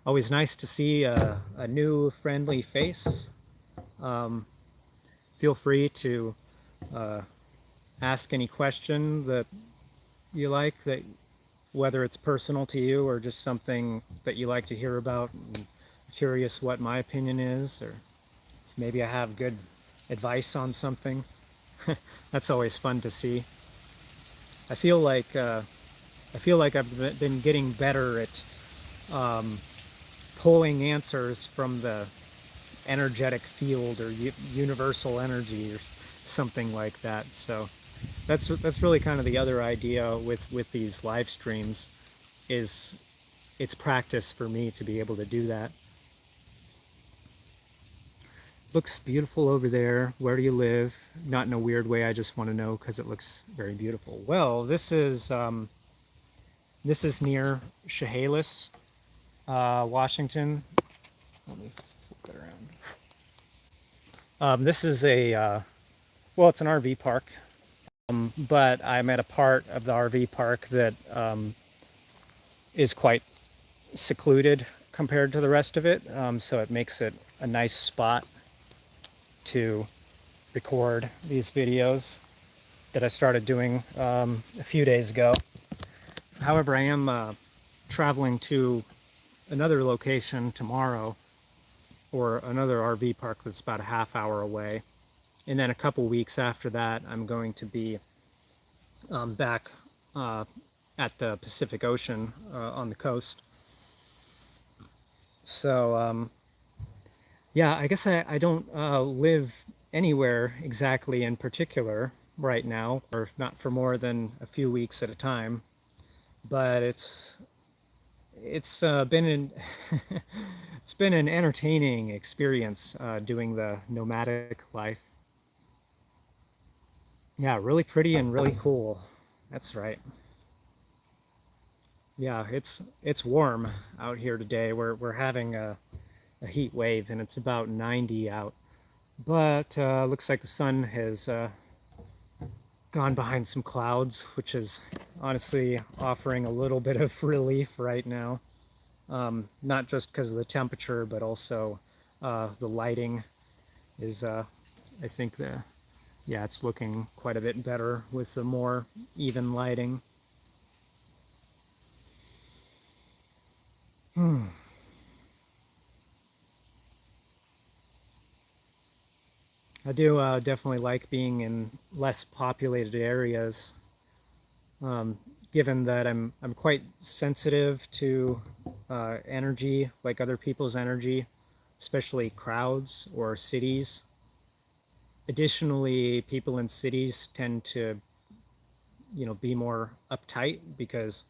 Always nice to see a new friendly face. Feel free to ask any question that you like, that whether it's personal to you or just something that you like to hear about. I'm curious what my opinion is, or if maybe I have good advice on something. That's always fun to see. I feel like I've been getting better at pulling answers from the energetic field, or universal energy, or something like that. So that's really kind of the other idea with these live streams, is it's practice for me to be able to do that. Looks beautiful over there. Where do you live? Not in a weird way, I just want to know because it looks very beautiful. Well, this is near Chehalis, Washington. Let me flip it around. This is well, it's an RV park, but I'm at a part of the RV park that is quite secluded compared to the rest of it, so it makes it a nice spot to record these videos that I started doing a few days ago. However, I am traveling to another location tomorrow, or another RV park that's about a half hour away. And then a couple weeks after that, I'm going to be back at the Pacific Ocean on the coast. So, yeah, I guess I don't live anywhere exactly in particular right now, or not for more than a few weeks at a time. But it's been an it's been an entertaining experience doing the nomadic life. Yeah, really pretty and really cool. That's right. Yeah, it's warm out here today. We're having a a heat wave, and it's about 90 out. But looks like the sun has gone behind some clouds, which is honestly offering a little bit of relief right now. Not just because of the temperature, but also the lighting is, I think, yeah, it's looking quite a bit better with the more even lighting. I do definitely like being in less populated areas, given that I'm quite sensitive to energy, like other people's energy, especially crowds or cities. Additionally, people in cities tend to, be more uptight because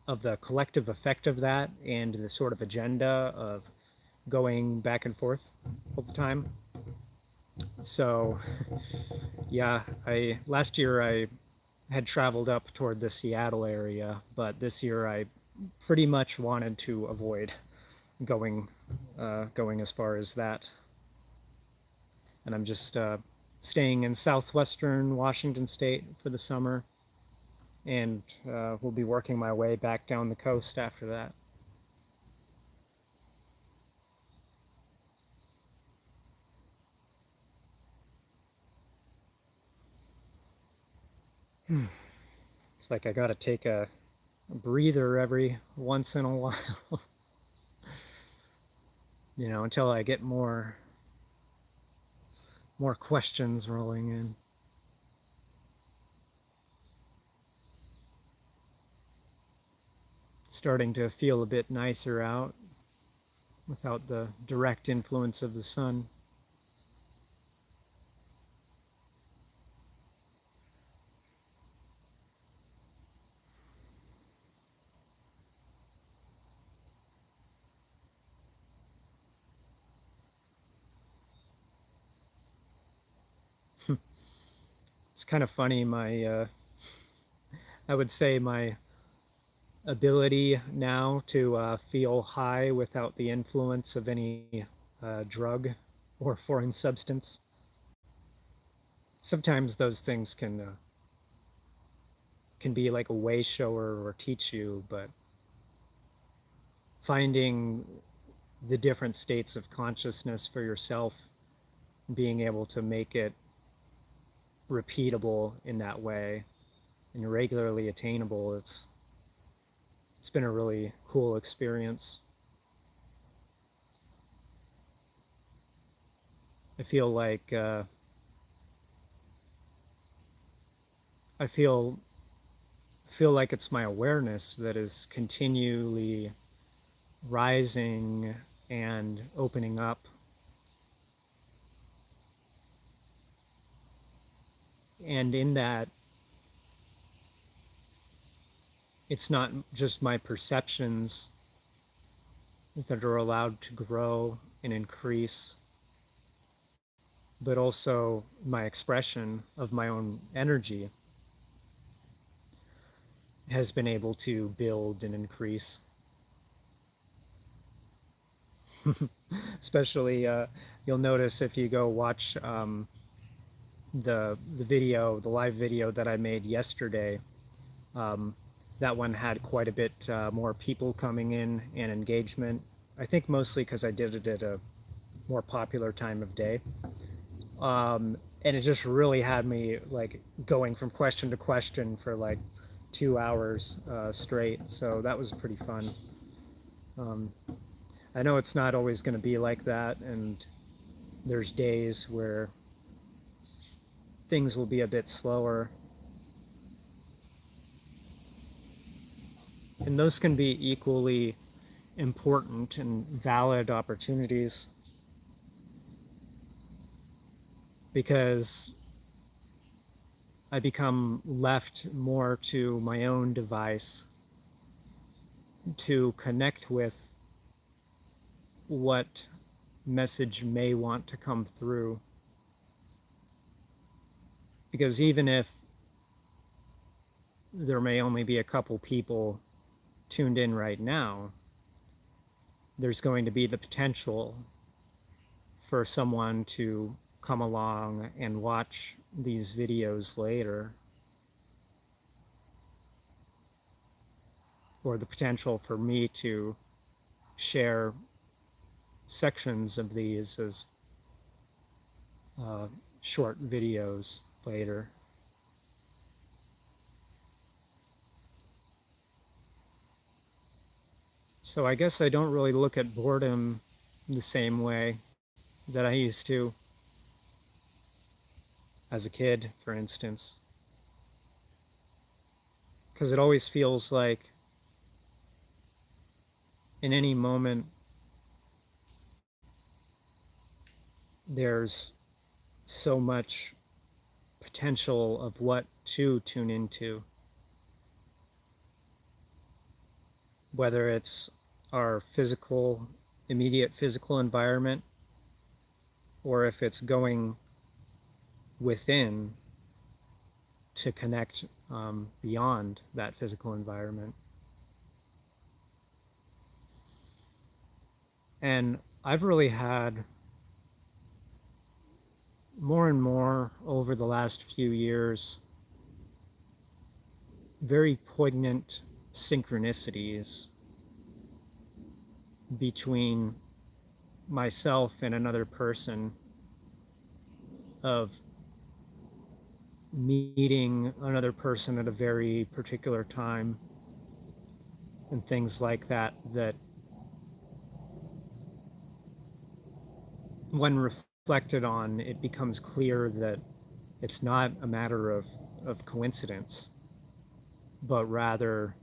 of the collective effect of that and the sort of agenda of going back and forth all the time. So, yeah, I last year I had traveled up toward the Seattle area, but this year I pretty much wanted to avoid going going as far as that, and I'm just staying in southwestern Washington State for the summer, and will be working my way back down the coast after that. It's like I gotta take a breather every once in a while, until I get more questions rolling in. Starting to feel a bit nicer out without the direct influence of the sun. It's kind of funny. I would say my ability now to feel high without the influence of any drug or foreign substance. Sometimes those things can be like a way shower or teach you, but finding the different states of consciousness for yourself, being able to make it repeatable in that way and regularly attainable, it's been a really cool experience. I feel like I feel like it's my awareness that is continually rising and opening up, and in that it's not just my perceptions that are allowed to grow and increase, but also my expression of my own energy has been able to build and increase. Especially, you'll notice if you go watch the live video that I made yesterday. Um, that one had quite a bit more people coming in and engagement. I think mostly because I did it at a more popular time of day. And it just really had me like going from question to question for like 2 hours straight. So that was pretty fun. I know it's not always going to be like that, and there's days where things will be a bit slower. And those can be equally important and valid opportunities because I become left more to my own device to connect with what message may want to come through. Because even if there may only be a couple people tuned in right now, there's going to be the potential for someone to come along and watch these videos later, or the potential for me to share sections of these as short videos later. So I guess I don't really look at boredom the same way that I used to as a kid, for instance, because it always feels like in any moment there's so much potential of what to tune into, whether it's our physical, immediate physical environment, or if it's going within to connect beyond that physical environment. And I've really had more and more over the last few years very poignant synchronicities between myself and another person, of meeting another person at a very particular time and things like that, that when reflected on, it becomes clear that it's not a matter of coincidence, but rather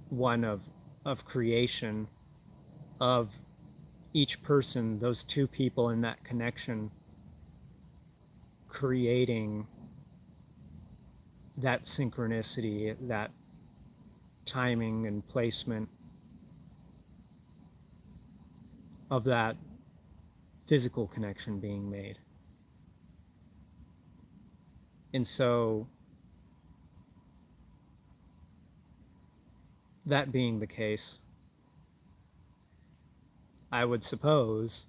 one of creation, of each person, those two people in that connection, creating that synchronicity, that timing and placement of that physical connection being made. And so, that being the case, I would suppose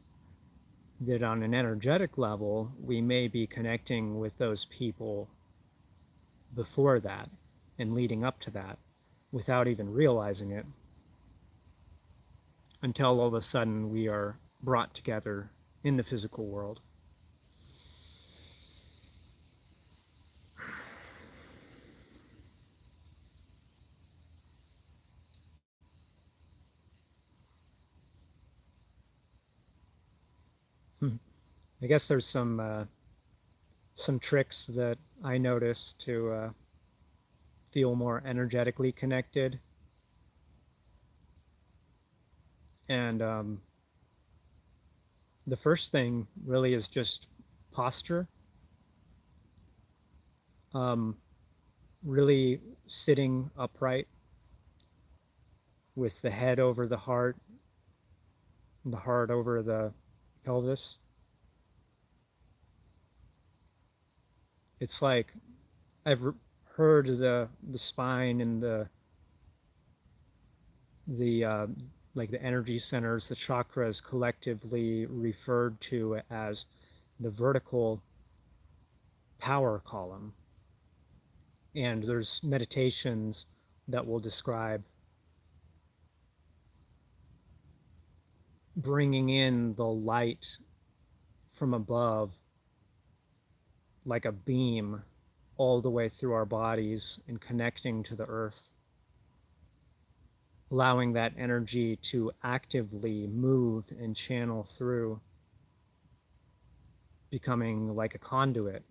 that on an energetic level, we may be connecting with those people before that and leading up to that without even realizing it, until all of a sudden we are brought together in the physical world. I guess there's some tricks that I notice to feel more energetically connected. And the first thing really is just posture. Really sitting upright with the head over the heart over the pelvis. It's like I've heard the spine and the like the energy centers, the chakras, collectively referred to as the vertical power column. And there's meditations that will describe bringing in the light from above like a beam all the way through our bodies and connecting to the earth, allowing that energy to actively move and channel through, becoming like a conduit.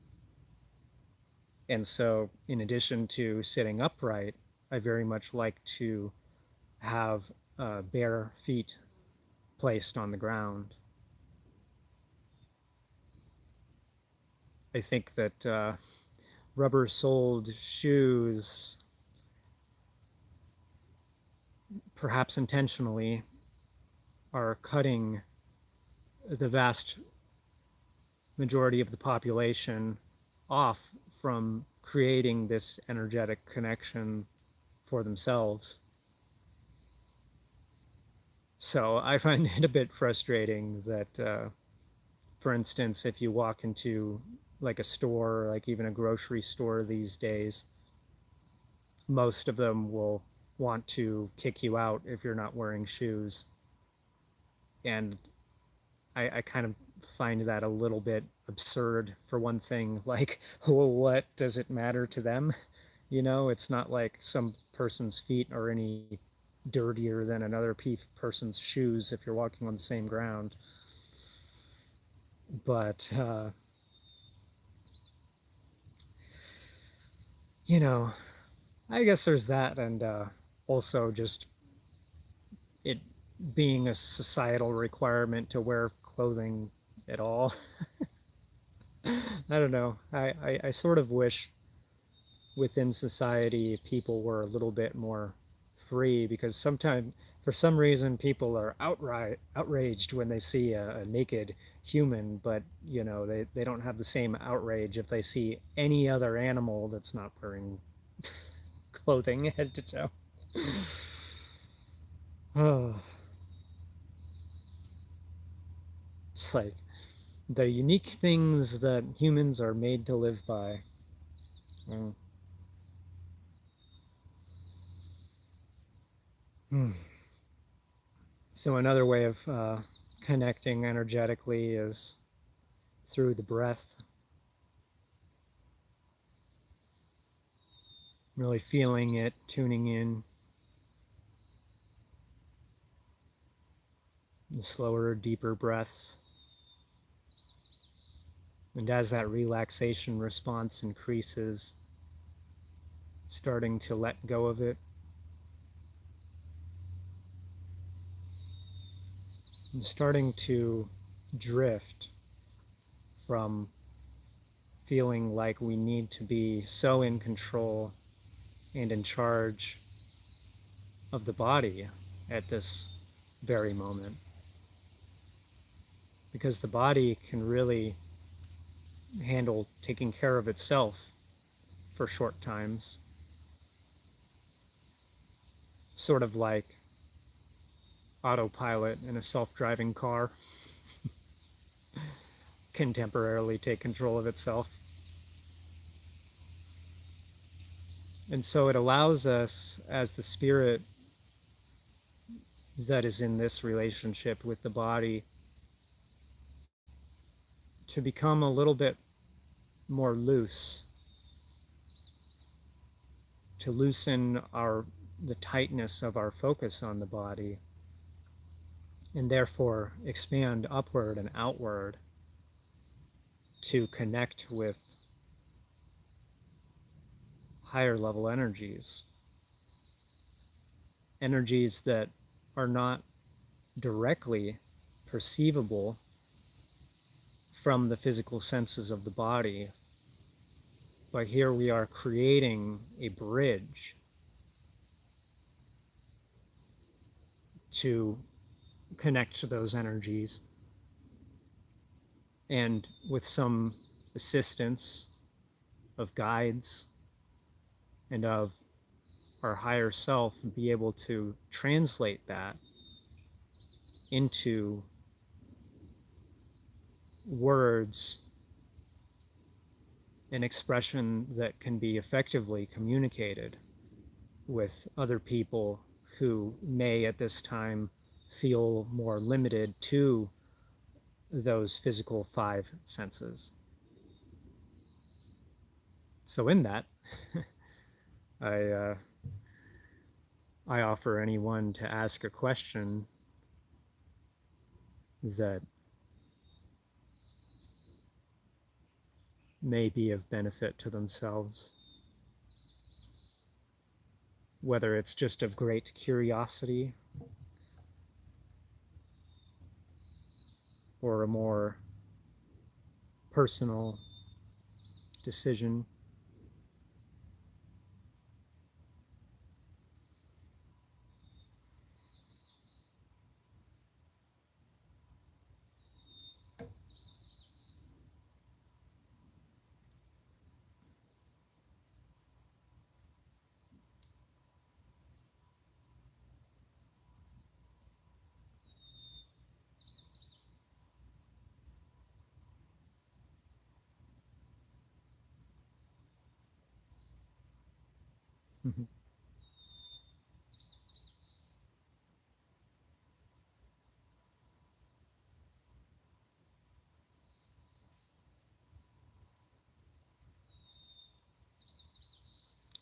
And so, in addition to sitting upright, I very much like to have bare feet placed on the ground. I think that rubber-soled shoes, perhaps intentionally, are cutting the vast majority of the population off from creating this energetic connection for themselves. So I find it a bit frustrating that, for instance, if you walk into like a store, like even a grocery store these days, most of them will want to kick you out if you're not wearing shoes. And I kind of find that a little bit absurd for one thing. Like, well, what does it matter to them? You know, it's not like some person's feet are any dirtier than another person's shoes if you're walking on the same ground. But, you know, I guess there's that. And also just it being a societal requirement to wear clothing at all. I don't know. I sort of wish within society people were a little bit more free, because sometimes for some reason people are outraged when they see a naked human, but you know they don't have the same outrage if they see any other animal that's not wearing clothing head to toe. Oh, it's like the unique things that humans are made to live by. Mm. Hmm. So another way of connecting energetically is through the breath, really feeling it, tuning in, the slower, deeper breaths. And as that relaxation response increases, starting to let go of it, and starting to drift from feeling like we need to be so in control and in charge of the body at this very moment. Because the body can really handle taking care of itself for short times, sort of like autopilot in a self-driving car can temporarily take control of itself. And so it allows us, as the spirit that is in this relationship with the body, to become a little bit more loose, to loosen the tightness of our focus on the body, and therefore expand upward and outward to connect with higher level energies, energies that are not directly perceivable from the physical senses of the body. But here we are creating a bridge to connect to those energies. And with some assistance of guides and of our higher self, be able to translate that into words, an expression that can be effectively communicated with other people who may at this time feel more limited to those physical five senses. So in that, I I offer anyone to ask a question that may be of benefit to themselves, whether it's just of great curiosity or a more personal decision.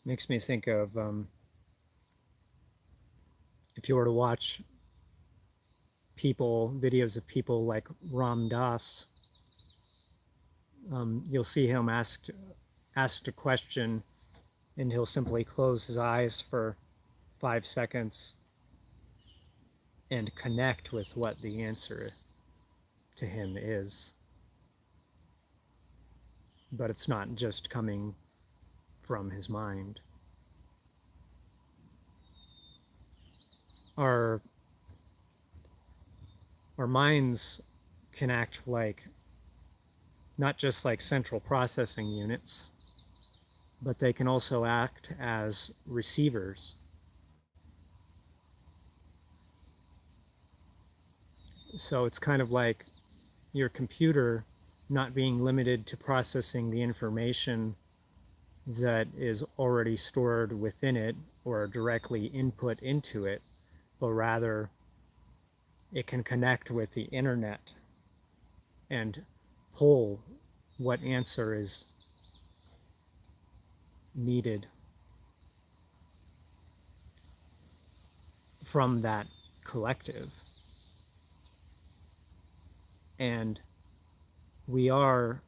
Makes me think of if you were to watch videos of people like Ram Dass, you'll see him asked a question, and he'll simply close his eyes for 5 seconds and connect with what the answer to him is. But it's not just coming from his mind. Our minds can act like not just like central processing units, but they can also act as receivers. So it's kind of like your computer not being limited to processing the information that is already stored within it or directly input into it, but rather it can connect with the internet and pull what answer is needed from that collective. And we are,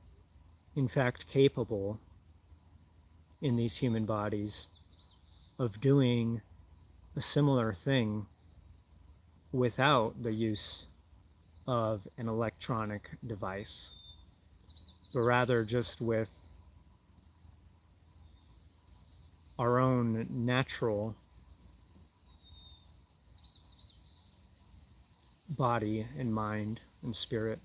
in fact, capable in these human bodies of doing a similar thing without the use of an electronic device, but rather just with our own natural body and mind and spirit.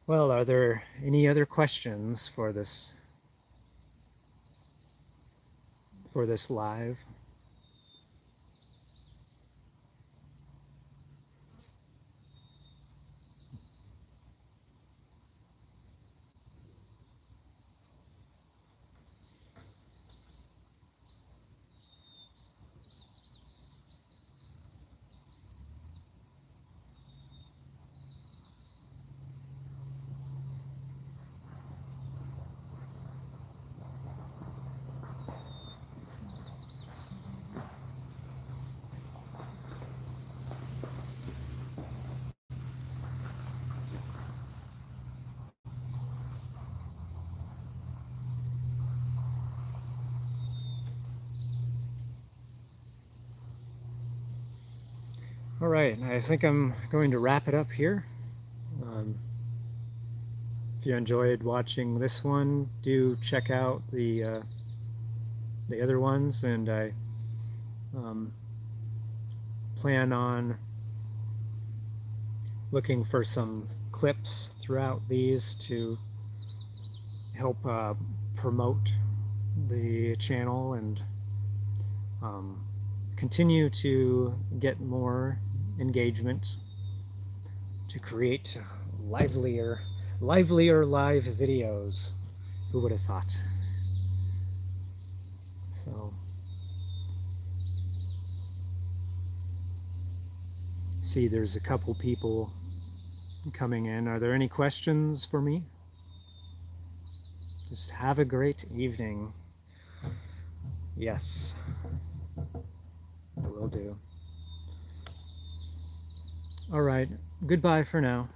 Well, are there any other questions for this live? All right, I think I'm going to wrap it up here. If you enjoyed watching this one, do check out the other ones, and I plan on looking for some clips throughout these to help promote the channel and continue to get more engagement to create livelier live videos. Who would have thought? So, see, there's a couple people coming in. Are there any questions for me? Just have a great evening. Yes, I will do. All right, goodbye for now.